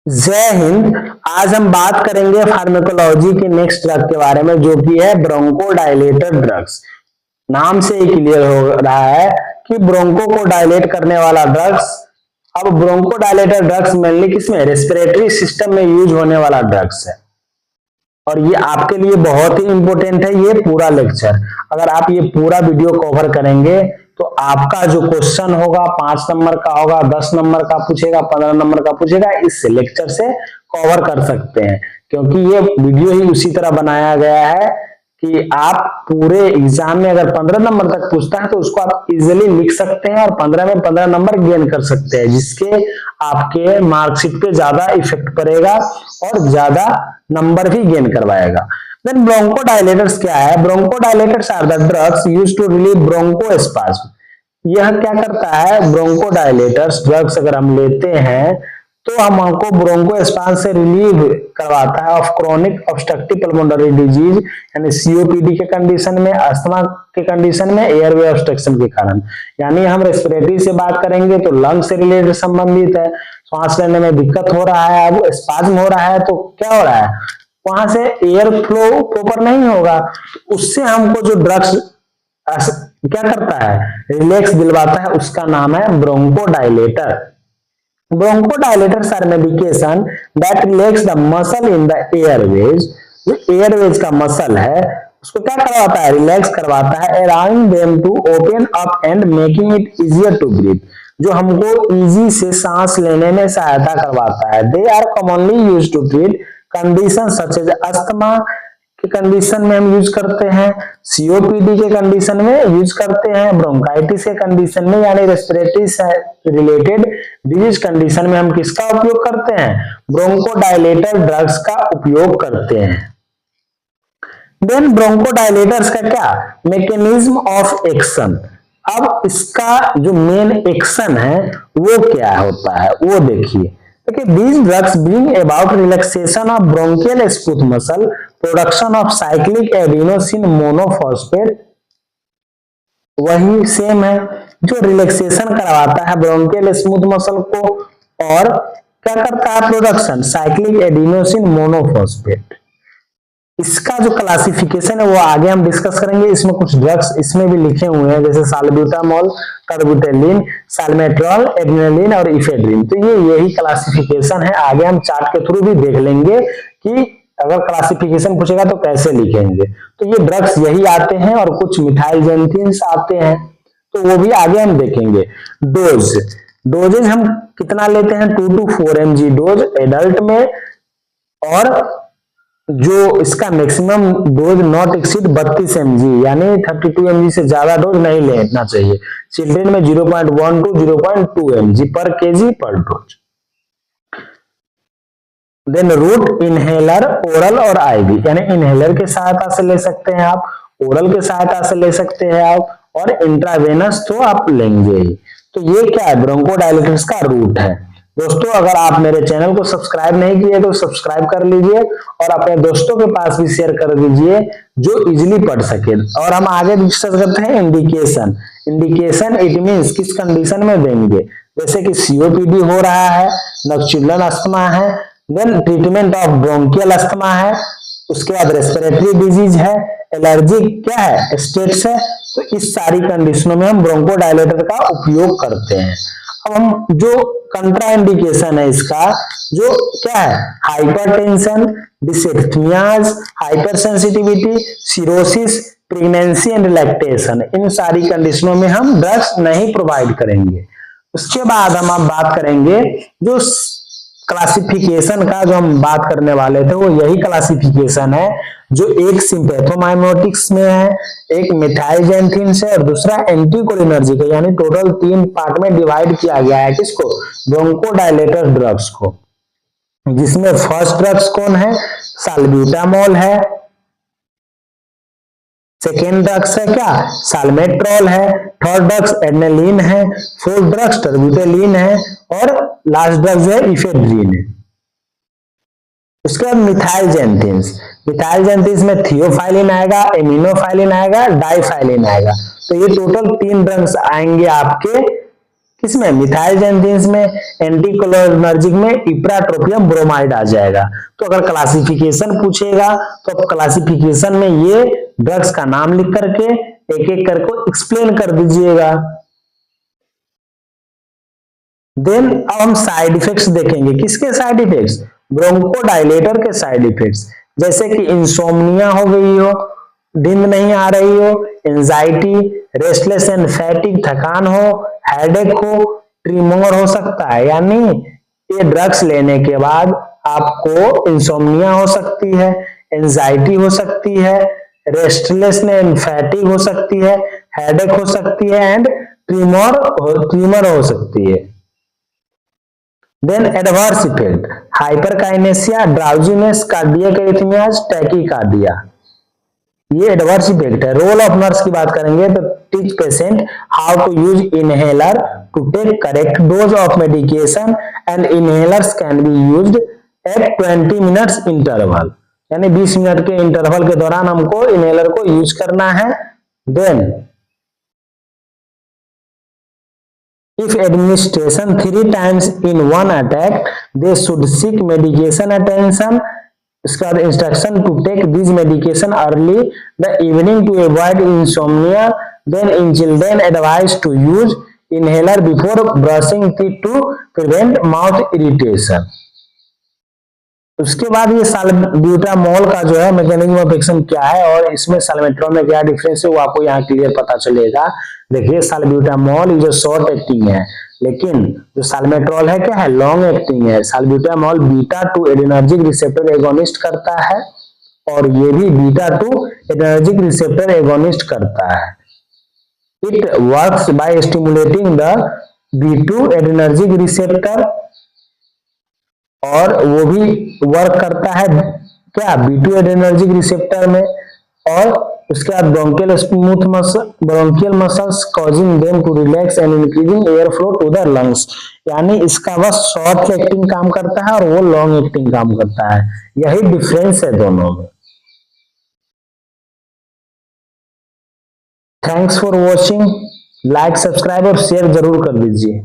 जय हिंद। आज हम बात करेंगे फार्माकोलॉजी के नेक्स्ट ड्रग के बारे में, जो कि है ब्रोंकोडायलेटर ड्रग्स। नाम से ही क्लियर हो रहा है कि ब्रोंको को डायलेट करने वाला ड्रग्स। अब ब्रोंकोडायलेटर ड्रग्स मेनली किसमें, रेस्पिरेटरी सिस्टम में यूज होने वाला ड्रग्स है, और ये आपके लिए बहुत ही इंपॉर्टेंट है ये पूरा लेक्चर। अगर आप ये पूरा वीडियो कवर करेंगे तो आपका जो क्वेश्चन होगा 5 नंबर का होगा, 10 नंबर का पूछेगा, 15 नंबर का पूछेगा, इस लेक्चर से कवर कर सकते हैं। क्योंकि ये वीडियो ही उसी तरह बनाया गया है कि आप पूरे एग्जाम में अगर 15 नंबर तक पूछता है तो उसको आप इजिली लिख सकते हैं और 15 में 15 नंबर गेन कर सकते हैं, जिसके आपके मार्कशीट पे ज्यादा इफेक्ट पड़ेगा और ज्यादा नंबर भी गेन करवाएगा। देन ब्रोंकोडायलेटर्स क्या है? Bronchodilators are the drugs used to relieve bronchospasm. यह क्या करता है? ब्रोंकोडायलेटर्स ड्रग्स अगर हम लेते हैं तो हमको ब्रोंकोस्पाज्म से रिलीव करवाता है of chronic obstructive pulmonary disease, यानी सीओपीडी के कंडीशन में, अस्थमा के कंडीशन में, एयरवे ऑब्स्ट्रक्शन के कारण। यानी हम रेस्पिरेटरी से बात करेंगे तो लंग से रिलेटेड संबंधित है, सांस लेने में दिक्कत हो रहा है, अब स्पाज्म हो रहा है तो क्या हो रहा है, वहां से एयर फ्लो प्रॉपर नहीं होगा, उससे हमको जो ड्रग्स क्या करता है, रिलैक्स दिलवाता है, उसका नाम है bronchodilator. Bronchodilators are medication that relax the muscle in the airways. जो एयरवेज का मसल है उसको क्या करवाता है, रिलैक्स करवाता है, allowing them to open up and making it easier to breathe. जो हमको इजी से सांस लेने में सहायता करवाता है। They are commonly used to treat condition such as asthma के कंडीशन में हम यूज करते हैं, सीओपीडी के कंडीशन में यूज करते हैं, ब्रोंकाइटिस के कंडीशन में यानी रेस्पिरेटरी से रिलेटेड डिजीज कंडीशन में हम किसका उपयोग करते हैं, ब्रोंकोडायलेटर ड्रग्स का उपयोग करते हैं। देन ब्रोंकोडायलेटर्स का क्या मैकेनिज्म ऑफ एक्शन। अब इसका जो मेन एक्शन है वो क्या होता है वो देखिए। Okay, these drugs bring about relaxation of bronchial smooth muscle, production of cyclic adenosine monophosphate। वही सेम है जो रिलैक्सेशन करवाता है ब्रोंकियल स्मूथ मसल को, और क्या करता है, प्रोडक्शन साइक्लिक एडिनोसिन मोनोफॉस्फेट। इसका जो क्लासिफिकेशन है वो आगे हम डिस्कस करेंगे। इसमें कुछ ड्रग्स इसमें भी लिखे हुए हैं जैसे साल्ब्यूटामोल, कार्बोटेलिन, साल्मेट्रॉल, एड्रेनालिन और इफेड्रिन। तो ये यही क्लासिफिकेशन है, आगे हम चार्ट के थ्रू भी देख लेंगे कि अगर क्लासिफिकेशन पूछेगा तो कैसे लिखेंगे। तो ये ड्रग्स यही आते हैं और कुछ मिथाइलजेंथिन्स आते हैं, तो वो भी आगे हम देखेंगे। डोजेज हम कितना लेते हैं, 2 to 4 mg डोज एडल्ट में, और जो इसका maximum dose not exceed 32 mg, यानी 32 mg से ज्यादा डोज नहीं लेना चाहिए। चिल्ड्रन में 0.1 to 0.2 mg पर केजी पर dose. Then route inhaler, oral और आईवी, यानी इनहेलर के सहायता से ले सकते हैं आप, ओरल के सहायता से ले सकते हैं आप, और इंट्रावेनस तो आप लेंगे ही। तो ये क्या है, ब्रोंकोडायलेटर्स का रूट है। दोस्तों अगर आप मेरे चैनल को सब्सक्राइब नहीं किए तो सब्सक्राइब कर लीजिए और अपने दोस्तों के पास भी शेयर कर दीजिए जो इजीली पढ़ सके। और हम आगे डिस्कस करते हैं इंडिकेशन। इंडिकेशन इट मींस किस कंडीशन में देंगे, जैसे कि सीओपीडी हो रहा है, नॉक्चुलर अस्थमा है, then treatment of bronchial asthma है, उसके बाद रेस्पिरेटरी डिजीज है, एलर्जिक क्या है स्टेट्स है। तो इस सारी कंडीशनों में हम ब्रोंकोडायलेटर का उपयोग करते हैं। अब हम जो कंट्रा इंडिकेशन है इसका, जो क्या है, hypertension, dysrhythmias, hypersensitivity, cirrhosis, pregnancy and lactation, इन सारी कंडीशनों में हम ड्रग्स नहीं प्रोवाइड करेंगे। उसके बाद हम अब बात करेंगे जो क्लासिफिकेशन का, जो हम बात करने वाले थे वो यही क्लासिफिकेशन है, जो एक सिंपैथोमाइमेटिक्स में है, एक मिथाइलजेंथिन से, और दूसरा एंटीकोलिनर्जिक है। यानी टोटल 3 पार्ट में डिवाइड किया गया है किसको, ब्रोंकोडायलेटर ड्रग्स को, जिसमें फर्स्ट ड्रग्स कौन है, साल्ब्यूटामोल है, सेकेंड ड्रग्स है क्या, साल्मेट्रॉल है, थर्ड ड्रग्स एड्रेनालिन है, फोर्थ ड्रग्स टर्बिटेलिन है, और लास्ट ड्रग्स है इफेड्रिन है। उसके बाद मिथाइलजेंथिन्स, मिथाइलजेंथिन्स में थियोफाइलिन आएगा, एमिनोफाइलिन आएगा, डाइफाइलिन आएगा। तो ये टोटल 3 ड्रग्स आएंगे आपके किसमें, मिथाइल जेनजीन्स में, एंटीकोलिनर्जिक में इप्राट्रोपियम ब्रोमाइड आ जाएगा। तो अगर क्लासिफिकेशन पूछेगा तो क्लासिफिकेशन में ये ड्रग्स का नाम लिख करके एक एक करके एक्सप्लेन कर दीजिएगा। देन अब हम साइड इफेक्ट्स देखेंगे। किसके साइड इफेक्ट्स, ब्रोंकोडायलेटर के साइड इफेक्ट्स, जैसे कि इंसोम्निया हो गई हो, नींद नहीं आ रही हो, एंजाइटी, रेस्टलेस एंड फैटिक, थकान हो, हेडेक हो, ट्रिमोर हो सकता है। यानी ये ड्रग्स लेने के बाद आपको इंसोम्निया हो सकती है, एंजाइटी हो सकती है, रेस्टलेस एंड फैटिक हो सकती है, हेडेक हो सकती है एंड ट्रिमर हो सकती है। Then adverse effect, hyperkinesia, drowsiness, cardiac arrhythmias, tachycardia, ये एडवर्स इफेक्ट है। रोल ऑफ नर्स की बात करेंगे तो teach patient how to use inhaler to take correct dose of medication and inhalers can be used at 20 minutes interval, यानी 20 minute के interval के दौरान हमको इनहेलर को यूज करना है। Then if administration 3 times in one attack, they should seek medication attention. इसके बाद instruction to take this medication early the evening to avoid insomnia. Then in children advise to use inhaler before brushing teeth to prevent mouth irritation. उसके बाद ये salbutamol का जो है mechanism of action क्या है और इसमें साल्मेट्रॉल में क्या डिफरेंस है वो आपको यहाँ क्लियर पता चलेगा। देखिए साल्ब्यूटामोल ये जो शॉर्ट एक्टिंग है, लेकिन जो साल्मेट्रॉल है क्या है, लॉन्ग एक्टिंग है। Salbutamol beta 2 adrenergic receptor agonist करता है और ये भी बीटा 2 एड्रेनर्जिक रिसेप्टर एगोनिस्ट करता है। It works by stimulating the B2 adrenergic receptor, और वो भी वर्क करता है क्या, B2 एड्रेनर्जिक रिसेप्टर में। और उसके बाद bronchial muscles causing them to relax and increasing air flow to the lungs, यानी इसका बस शॉर्ट एक्टिंग काम करता है और वो लॉन्ग एक्टिंग काम करता है। यही डिफरेंस है दोनों में। Thanks for watching, like subscribe और शेयर जरूर कर दीजिए।